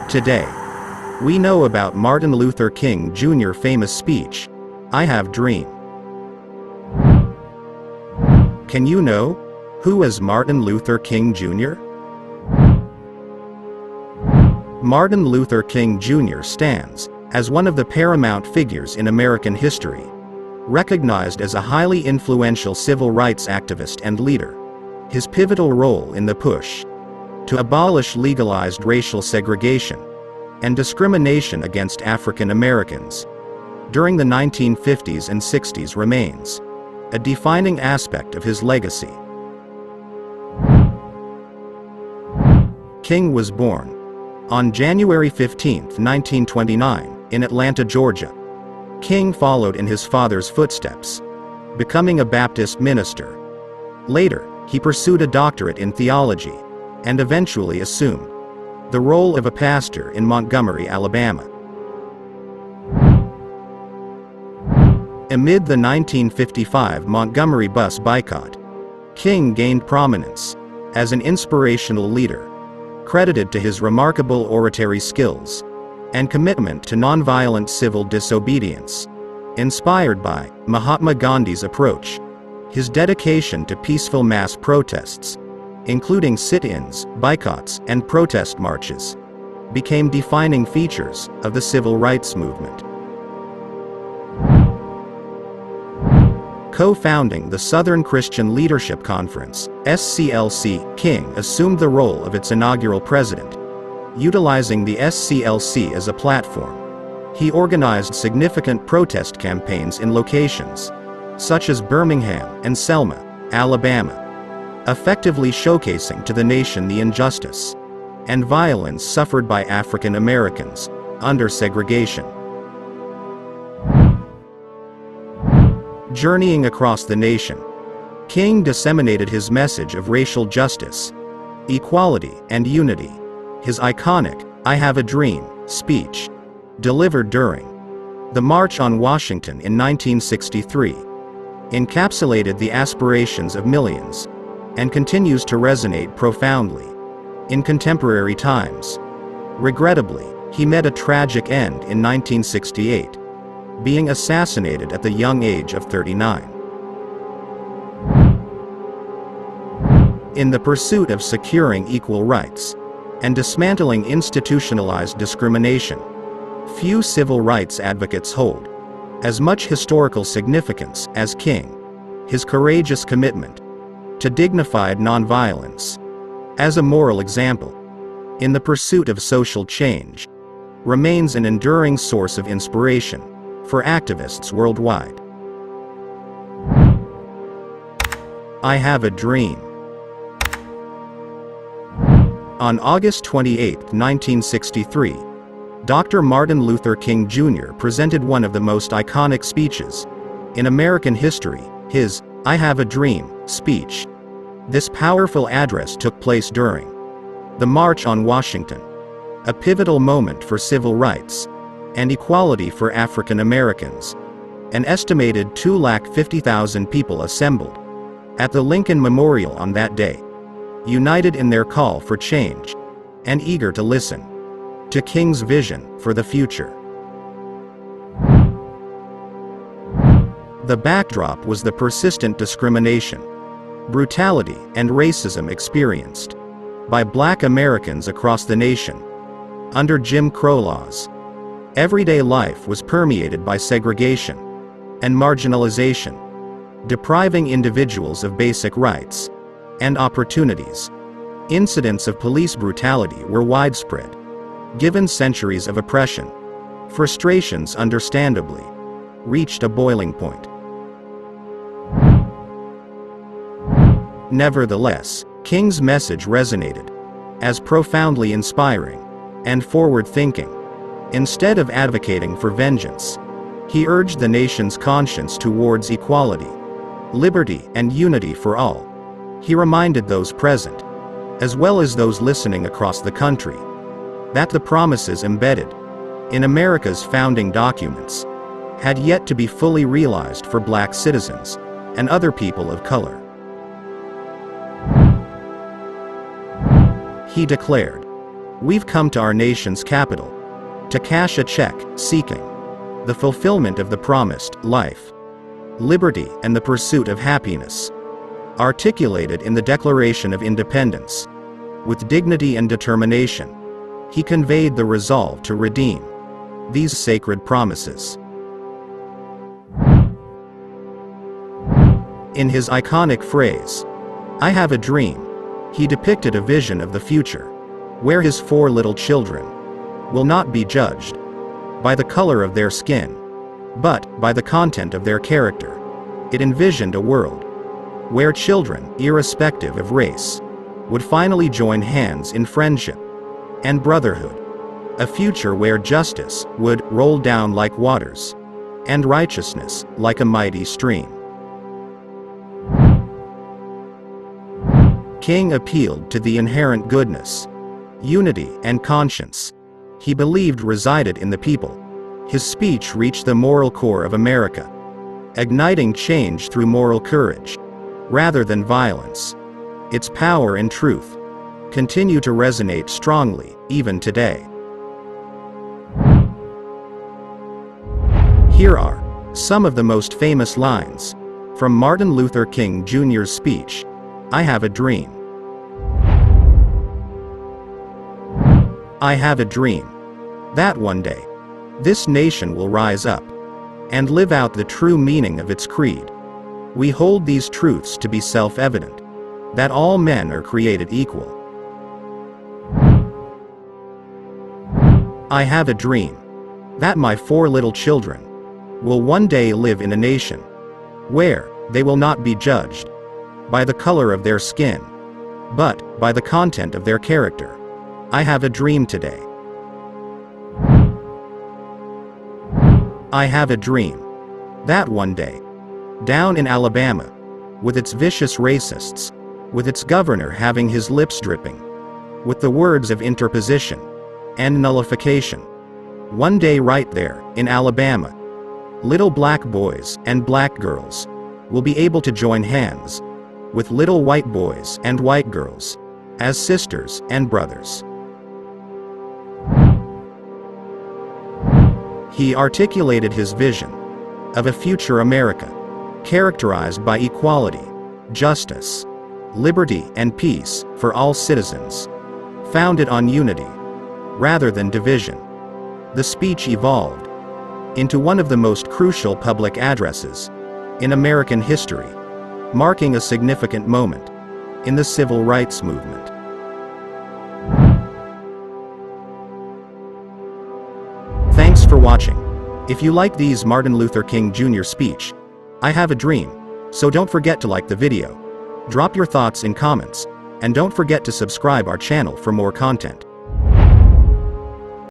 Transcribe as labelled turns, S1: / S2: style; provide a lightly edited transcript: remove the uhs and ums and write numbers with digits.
S1: Today, we know about Martin Luther King Jr.'s famous speech, "I have dream." Can you know? Who is Martin Luther King Jr.? Martin Luther King Jr. stands as one of the paramount figures in American history, recognized as a highly influential civil rights activist and leader. His pivotal role in the push to abolish legalized racial segregation and discrimination against African Americans during the 1950s and 60s remains a defining aspect of his legacy. King was born on January 15, 1929, in Atlanta, Georgia. King followed in his father's footsteps, becoming a Baptist minister. Later, he pursued a doctorate in theology, and eventually assumed the role of a pastor in Montgomery, Alabama. Amid the 1955 Montgomery bus boycott, King gained prominence as an inspirational leader, credited to his remarkable oratory skills and commitment to nonviolent civil disobedience. Inspired by Mahatma Gandhi's approach, his dedication to peaceful mass protests, including sit-ins, boycotts, and protest marches, became defining features of the civil rights movement. Co-founding the Southern Christian Leadership Conference, SCLC, King assumed the role of its inaugural president. Utilizing the SCLC as a platform, he organized significant protest campaigns in locations such as Birmingham and Selma, Alabama, effectively showcasing to the nation the injustice and violence suffered by African Americans under segregation. Journeying across the nation, King disseminated his message of racial justice, equality, and unity. His iconic "I Have a Dream" speech, delivered during the March on Washington in 1963, encapsulated the aspirations of millions and continues to resonate profoundly in contemporary times. Regrettably, he met a tragic end in 1968, being assassinated at the young age of 39. In the pursuit of securing equal rights and dismantling institutionalized discrimination, few civil rights advocates hold as much historical significance as King. His courageous commitment to dignified nonviolence as a moral example in the pursuit of social change remains an enduring source of inspiration for activists worldwide. I Have a Dream. On August 28, 1963, Dr. Martin Luther King Jr. presented one of the most iconic speeches in American history, his "I Have a Dream" speech. This powerful address took place during the March on Washington, a pivotal moment for civil rights and equality for African Americans. An estimated 250,000 people assembled at the Lincoln Memorial on that day, united in their call for change and eager to listen to King's vision for the future. The backdrop was the persistent discrimination, brutality, and racism experienced by Black Americans across the nation under Jim Crow laws. Everyday life was permeated by segregation and marginalization, depriving individuals of basic rights and opportunities. Incidents of police brutality were widespread. Given centuries of oppression, frustrations understandably reached a boiling point. Nevertheless, King's message resonated as profoundly inspiring and forward-thinking. Instead of advocating for vengeance, he urged the nation's conscience towards equality, liberty, and unity for all. He reminded those present, as well as those listening across the country, that the promises embedded in America's founding documents had yet to be fully realized for Black citizens and other people of color. He declared, We've come to our nation's capital to cash a check, seeking the fulfillment of the promised life, liberty, and the pursuit of happiness, articulated in the Declaration of Independence. With dignity and determination, he conveyed the resolve to redeem these sacred promises. In his iconic phrase, "I have a dream," he depicted a vision of the future, where his 4 little children will not be judged by the color of their skin, but by the content of their character. It envisioned a world where children, irrespective of race, would finally join hands in friendship and brotherhood. A future where justice would roll down like waters, and righteousness like a mighty stream. King appealed to the inherent goodness, unity, and conscience he believed resided in the people. His speech reached the moral core of America, igniting change through moral courage, rather than violence. Its power and truth continue to resonate strongly, even today. Here are some of the most famous lines from Martin Luther King Jr.'s speech, "I have a dream." I have a dream that one day, this nation will rise up and live out the true meaning of its creed. We hold these truths to be self-evident, that all men are created equal. I have a dream that my 4 little children will one day live in a nation where they will not be judged by the color of their skin, but by the content of their character. I have a dream today. I have a dream that one day, down in Alabama, with its vicious racists, with its governor having his lips dripping with the words of interposition and nullification, one day right there in Alabama, little black boys and black girls will be able to join hands with little white boys and white girls as sisters and brothers. He articulated his vision of a future America characterized by equality, justice, liberty, and peace for all citizens, founded on unity rather than division. The speech evolved into one of the most crucial public addresses in American history, marking a significant moment in the civil rights movement. Thanks for watching. If you like these Martin Luther King Jr. speech, "I have a dream," so don't forget to like the video, drop your thoughts in comments, and don't forget to subscribe our channel for more content.